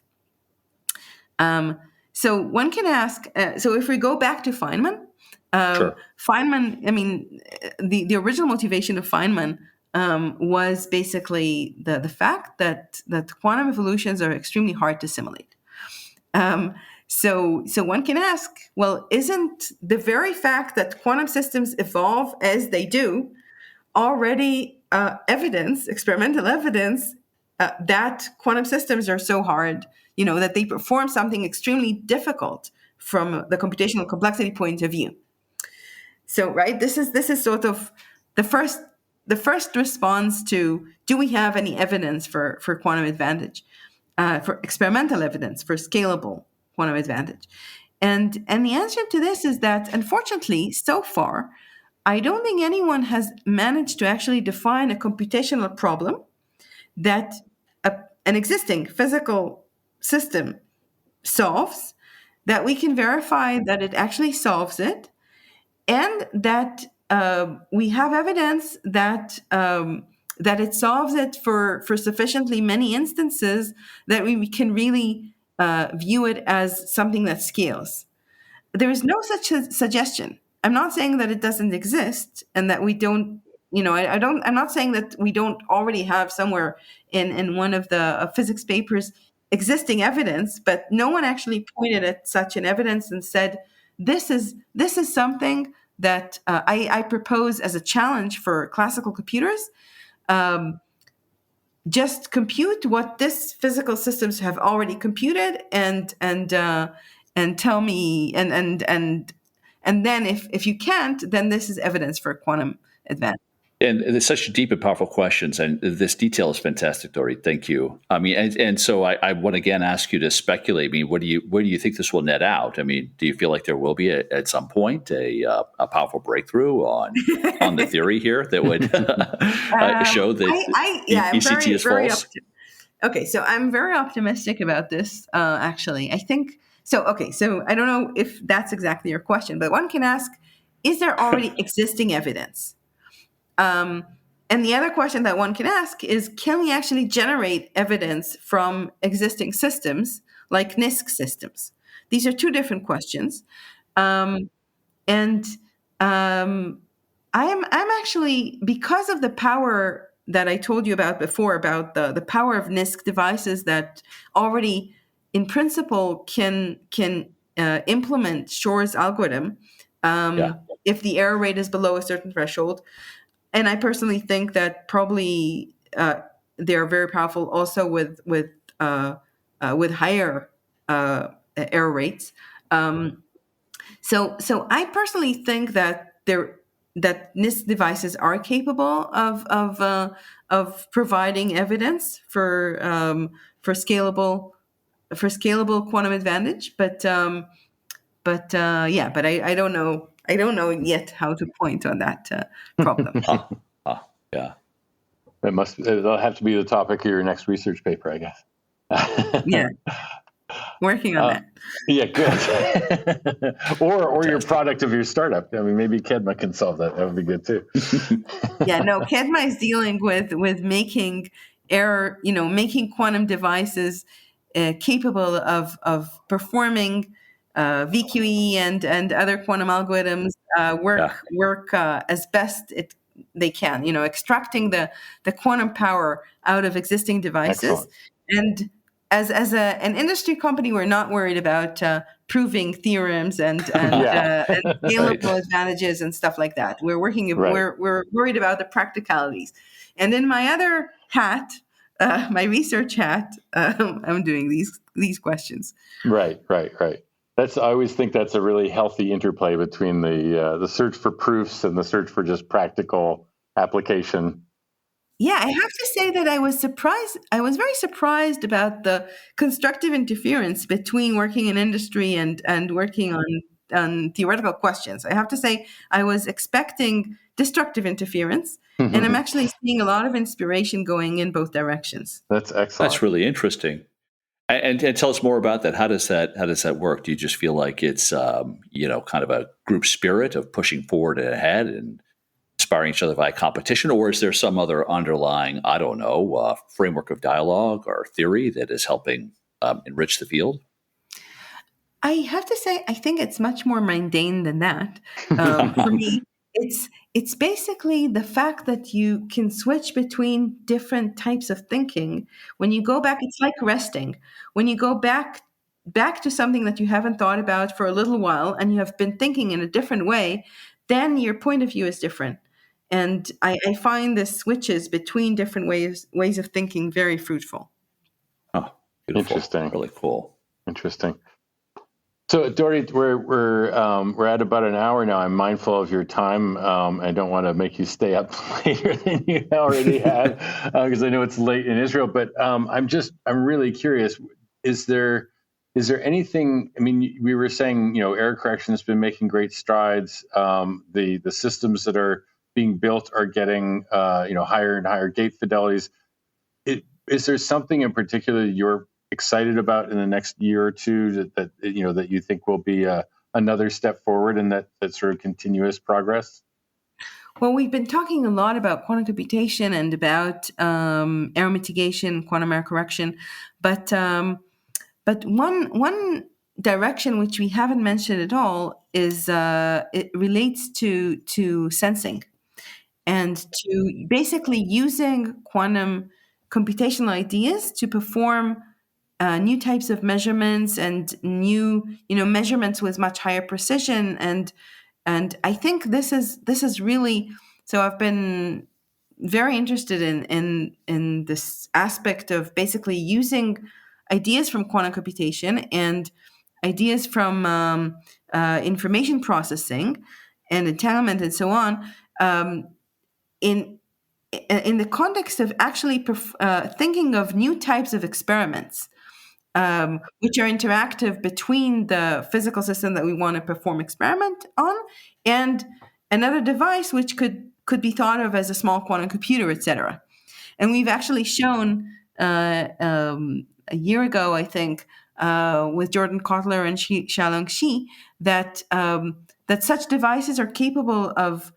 So one can ask, so if we go back to Feynman, Sure. Feynman, I mean, the original motivation of Feynman was basically the fact that quantum evolutions are extremely hard to simulate. So one can ask, well, isn't the very fact that quantum systems evolve as they do already experimental evidence that quantum systems are so hard, that they perform something extremely difficult from the computational complexity point of view? So, right, this is sort of the first response to, do we have any evidence for quantum advantage, for experimental evidence for scalable quantum advantage? And the answer to this is that, unfortunately, so far, I don't think anyone has managed to actually define a computational problem that an existing physical system solves, that we can verify that it actually solves it, and that we have evidence that it solves it for sufficiently many instances that we can really view it as something that scales. There is no such suggestion. I'm not saying that it doesn't exist and that we don't. I'm not saying that we don't already have somewhere in one of the physics papers existing evidence, but no one actually pointed at such an evidence and said, this is something that I propose as a challenge for classical computers. Just compute what these physical systems have already computed, and tell me, and then if you can't, then this is evidence for quantum advantage. And there's such deep and powerful questions, and this detail is fantastic, Dorit. Thank you. I mean, and so I want to again ask you to speculate. I mean, where do you think this will net out? I mean, do you feel like there will be at some point a powerful breakthrough on the theory here that would show that ECT is false? Okay, so I'm very optimistic about this. Actually, I think so. Okay, so I don't know if that's exactly your question, but one can ask: is there already existing evidence? And the other question that one can ask is, can we actually generate evidence from existing systems like NISQ systems? These are two different questions. I'm actually, because of the power that I told you about before, about the power of NISQ devices that already in principle can implement Shor's algorithm if the error rate is below a certain threshold. And I personally think that probably they're very powerful also with higher error rates. So I personally think that NISQ devices are capable of providing evidence for scalable quantum advantage. But I don't know. I don't know yet how to point on that problem. Yeah. It'll have to be the topic of your next research paper, I guess. Yeah. Working on that. Yeah, good. or your product of your startup. I mean, maybe Kedma can solve that. That would be good too. Yeah, no, Kedma is dealing with making making quantum devices capable of performing VQE and other quantum algorithms work as best they can. Extracting the quantum power out of existing devices. Excellent. And as an industry company, we're not worried about proving theorems and scalable advantages and stuff like that. We're worried about the practicalities. And in my other hat, my research hat, I'm doing these questions. Right. I always think that's a really healthy interplay between the search for proofs and the search for just practical application. Yeah, I have to say that I was surprised. I was very surprised about the constructive interference between working in industry and working on theoretical questions. I have to say I was expecting destructive interference, and I'm actually seeing a lot of inspiration going in both directions. That's excellent. That's really interesting. And tell us more about that. How does that work? Do you just feel like it's kind of a group spirit of pushing forward and ahead and inspiring each other by competition, or is there some other underlying, framework of dialogue or theory that is helping enrich the field? I have to say, I think it's much more mundane than that. For me, it's basically the fact that you can switch between different types of thinking. When you go back, it's like resting. When you go back to something that you haven't thought about for a little while and you have been thinking in a different way, then your point of view is different. And I find the switches between different ways of thinking very fruitful. Oh, beautiful. Interesting. Really cool. Interesting. So, Dorit, we're at about an hour now. I'm mindful of your time. I don't want to make you stay up later than you already have, because I know it's late in Israel. But I'm really curious. Is there anything? I mean, we were saying, error correction has been making great strides. The systems that are being built are getting higher and higher gate fidelities. Is there something in particular you're excited about in the next year or two that you think will be another step forward in that sort of continuous progress? Well, we've been talking a lot about quantum computation and about error mitigation, quantum error correction, but one direction which we haven't mentioned at all is it relates to sensing and to basically using quantum computational ideas to perform new types of measurements and new measurements with much higher precision, and I think this is really, so I've been very interested in this aspect of basically using ideas from quantum computation and ideas from information processing and entanglement and so on in the context of actually thinking of new types of experiments, which are interactive between the physical system that we want to perform experiment on and another device which could be thought of as a small quantum computer, etc. And we've actually shown a year ago, I think, with Jordan Kotler and Xiaolong Xi, that such devices are capable of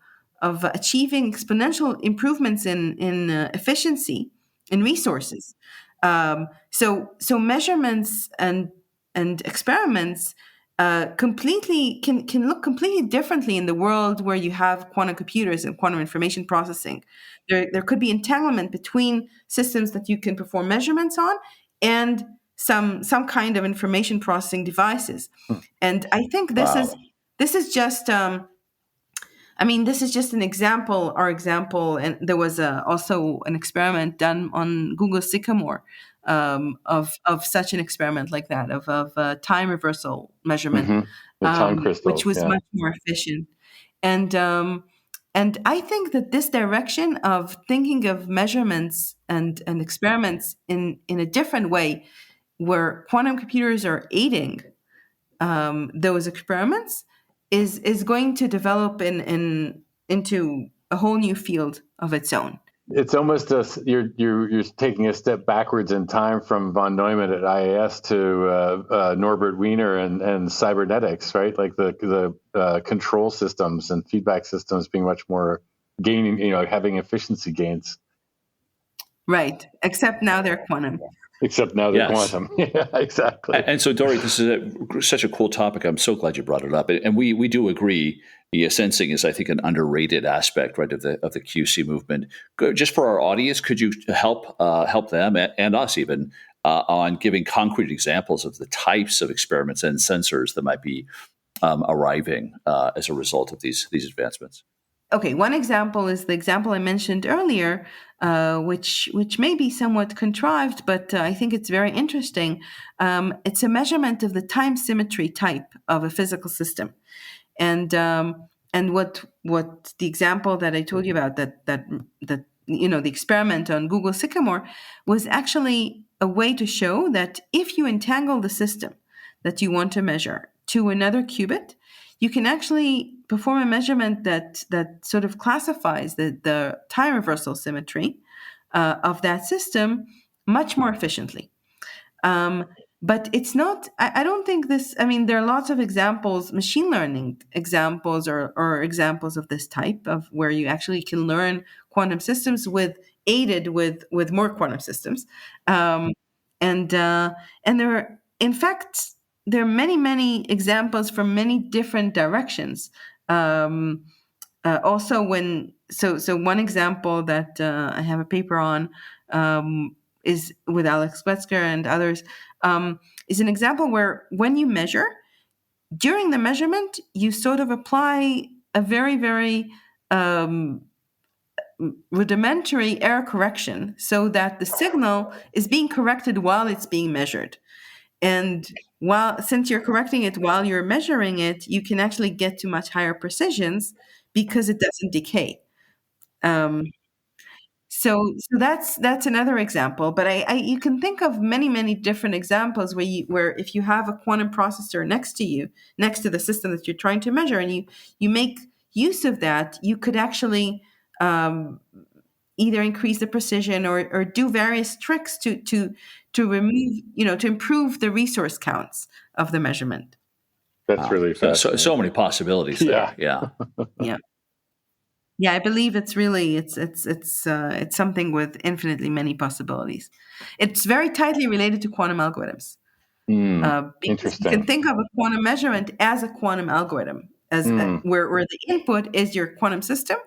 achieving exponential improvements in efficiency in resources. So measurements and experiments completely can look completely differently in the world where you have quantum computers and quantum information processing. There could be entanglement between systems that you can perform measurements on and some kind of information processing devices. And I think this is just this is just an example, and there was also an experiment done on Google Sycamore of such an experiment like that, of time reversal measurement, the time crystals, which was much more efficient. And I think that this direction of thinking of measurements and experiments in a different way, where quantum computers are aiding those experiments, is going to develop into a whole new field of its own. It's almost you're taking a step backwards in time from von Neumann at IAS to Norbert Wiener and cybernetics, right? Like the control systems and feedback systems being much more gaining, having efficiency gains. Right, except now they're quantum. Except now they're Yes. quantum. Yeah, exactly. And so, Dorit, this is such a cool topic. I'm so glad you brought it up. And we do agree. The sensing is, I think, an underrated aspect, right, of the QC movement. Just for our audience, could you help them and us even on giving concrete examples of the types of experiments and sensors that might be arriving as a result of these advancements? Okay, one example is the example I mentioned earlier, which may be somewhat contrived, but I think it's very interesting. It's a measurement of the time symmetry type of a physical system, and what the example that I told you about, that the experiment on Google Sycamore, was actually a way to show that if you entangle the system that you want to measure to another qubit, you can actually perform a measurement that sort of classifies the time reversal symmetry of that system much more efficiently. But it's not, I don't think this, I mean, there are lots of examples, machine learning examples or examples of this type of where you actually can learn quantum systems aided with more quantum systems. And there are, in fact, there are many examples from many different directions. Also, one example that I have a paper on is with Alex Wetzger and others, is an example where when you measure, during the measurement, you sort of apply a very rudimentary error correction so that the signal is being corrected while it's being measured. And since you're correcting it while you're measuring it, you can actually get to much higher precisions because it doesn't decay. So that's another example. But you can think of many different examples where if you have a quantum processor next to the system that you're trying to measure, and you make use of that, you could actually either increase the precision or do various tricks to remove, to improve the resource counts of the measurement. That's really fascinating. So many possibilities there. Yeah. Yeah, I believe it's really it's something with infinitely many possibilities. It's very tightly related to quantum algorithms. Because you can think of a quantum measurement as a quantum algorithm, where the input is your quantum system,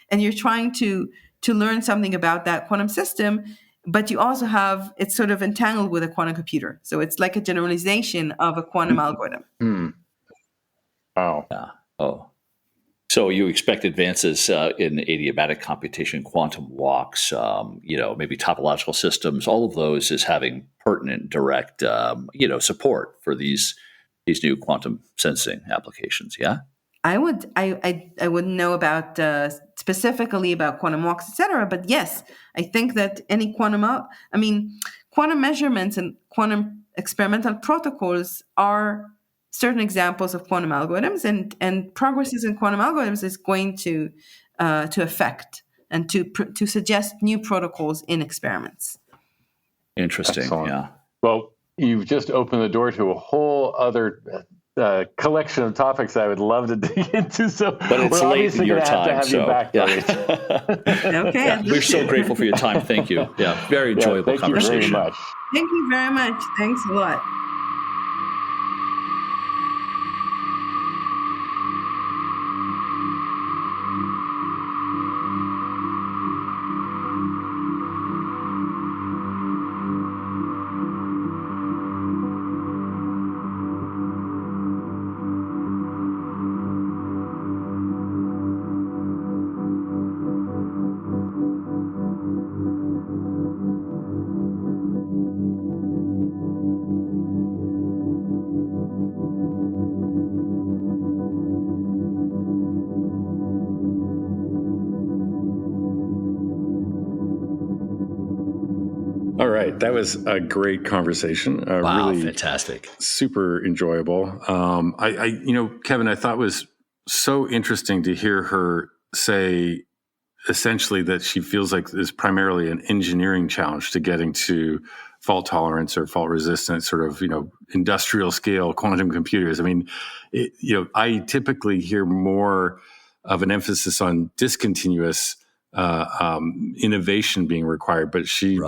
and you're trying to learn something about that quantum system, but you also have it's sort of entangled with a quantum computer. So it's like a generalization of a quantum algorithm. Wow. Yeah. Oh. So you expect advances in adiabatic computation, quantum walks, maybe topological systems, all of those is having pertinent, direct, support for these new quantum sensing applications. Yeah. I wouldn't know about specifically about quantum walks, etc. But yes, I think that any quantum measurements and quantum experimental protocols are certain examples of quantum algorithms, and progresses in quantum algorithms is going to affect and to suggest new protocols in experiments. Interesting. Excellent. Yeah. Well, you've just opened the door to a whole other collection of topics I would love to dig into. So, but it's late in your time. Have you back, yeah. Okay. Yeah, we're so grateful for your time. Thank you. Yeah, very enjoyable conversation. Thank you very much. Thank you very much. Thanks a lot. All right. That was a great conversation. Wow, really fantastic. Super enjoyable. Kevin, I thought was so interesting to hear her say essentially that she feels like it's primarily an engineering challenge to getting to fault tolerance or fault resistant sort of, industrial scale quantum computers. I mean, I typically hear more of an emphasis on discontinuous innovation being required, but she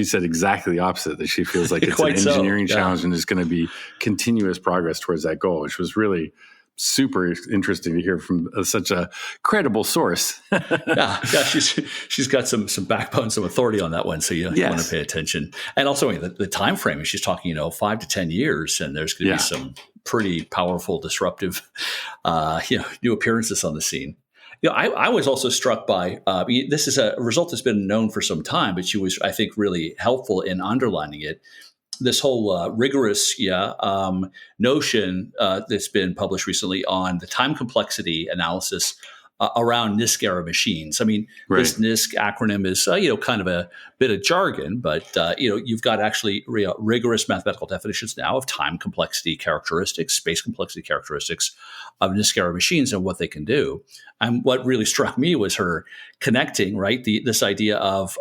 said exactly the opposite, that she feels like it's an engineering challenge and there's going to be continuous progress towards that goal, which was really super interesting to hear from such a credible source. She's got some backbone, some authority on that one, so you want to pay attention. And also the time frame, she's talking 5 to 10 years, and there's going to be some pretty powerful, disruptive, new appearances on the scene. I was also struck by this is a result that's been known for some time, but she was, I think, really helpful in underlining it. This whole rigorous notion that's been published recently on the time complexity analysis around NISQ era machines. I mean, this NISQ acronym is kind of a bit of jargon, but you've got actually rigorous mathematical definitions now of time complexity characteristics, space complexity characteristics of NISQ era machines and what they can do. And what really struck me was her connecting this idea of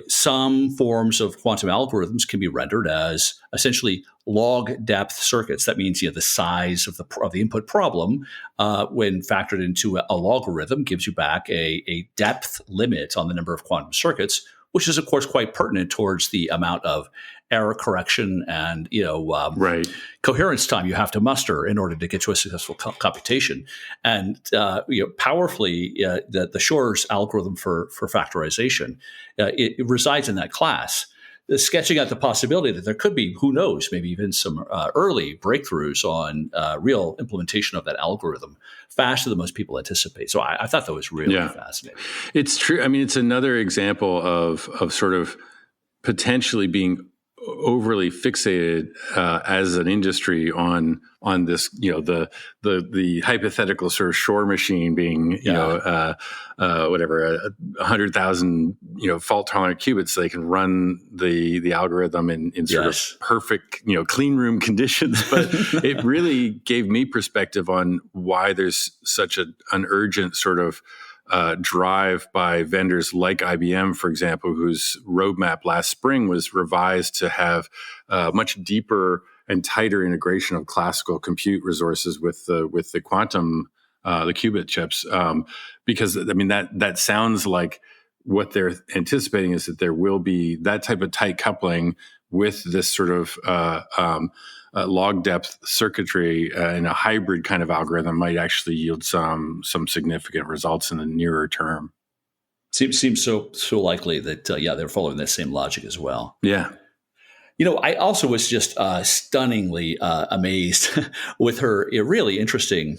some forms of quantum algorithms can be rendered as essentially log depth circuits. That means the size of the input problem when factored into a logarithm gives you back a depth limit on the number of quantum circuits, which is of course quite pertinent towards the amount of error correction and coherence time you have to muster in order to get to a successful computation. And powerfully, the Shor's algorithm for factorization it resides in that class. Sketching out the possibility that there could be, who knows, maybe even some early breakthroughs on real implementation of that algorithm faster than most people anticipate. So I thought that was really fascinating. It's true. I mean, it's another example of sort of potentially being overly fixated as an industry on this, the hypothetical sort of Shor machine being, 100,000, fault tolerant qubits, so they can run the algorithm in sort of perfect, clean room conditions. But it really gave me perspective on why there's such an urgent sort of drive by vendors like IBM, for example, whose roadmap last spring was revised to have much deeper and tighter integration of classical compute resources with the quantum, the qubit chips, because I mean that sounds like what they're anticipating is that there will be that type of tight coupling with this sort of log depth circuitry in a hybrid kind of algorithm might actually yield some significant results in the nearer term. Seems so likely that they're following that same logic as well. Yeah. I also was just stunningly amazed with her really interesting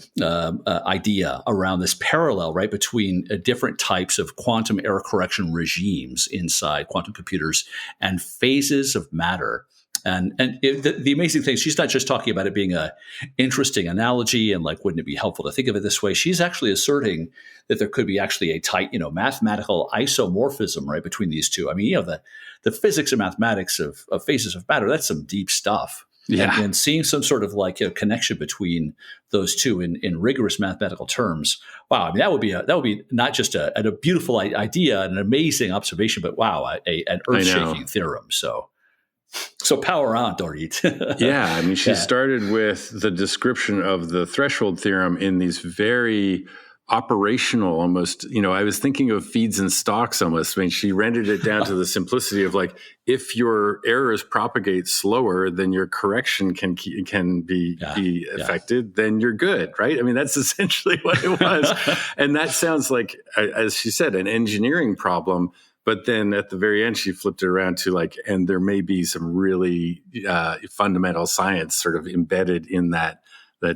idea around this parallel, between different types of quantum error correction regimes inside quantum computers and phases of matter. And the amazing thing, she's not just talking about it being a interesting analogy and wouldn't it be helpful to think of it this way? She's actually asserting that there could be actually a tight, mathematical isomorphism between these two. I mean, the physics and mathematics of phases of matter, that's some deep stuff. Yeah. And seeing some sort of connection between those two in rigorous mathematical terms. Wow. I mean, that would be not just a beautiful idea, an amazing observation, but wow, an earth-shaking theorem. So power on, Dorit. Yeah, I mean, she started with the description of the threshold theorem in these very operational, almost, I was thinking of feeds and stocks almost. I mean, she rendered it down to the simplicity of if your errors propagate slower than your correction can be affected, then you're good, right? I mean, that's essentially what it was. And that sounds like, as she said, an engineering problem. But then at the very end, she flipped it around to and there may be some really fundamental science sort of embedded in that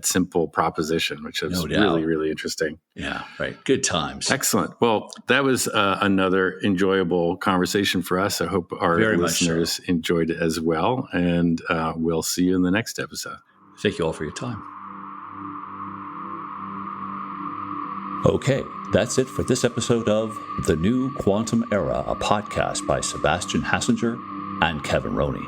simple proposition, which is really, really interesting. Yeah, right. Good times. Excellent. Well, that was another enjoyable conversation for us. I hope our listeners enjoyed it as well. And we'll see you in the next episode. Thank you all for your time. Okay, that's it for this episode of The New Quantum Era, a podcast by Sebastian Hassinger and Kevin Rowney.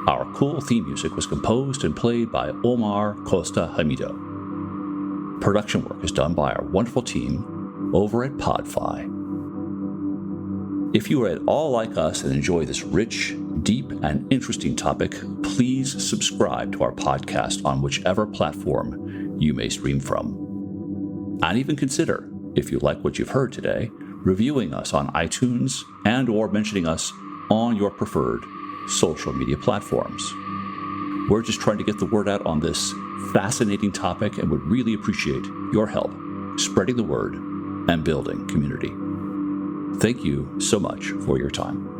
Our cool theme music was composed and played by Omar Costa Hamido. Production work is done by our wonderful team over at Podfi. If you are at all like us and enjoy this rich, deep, and interesting topic, please subscribe to our podcast on whichever platform you may stream from. And even consider, if you like what you've heard today, reviewing us on iTunes, and or mentioning us on your preferred social media platforms. We're just trying to get the word out on this fascinating topic and would really appreciate your help spreading the word and building community. Thank you so much for your time.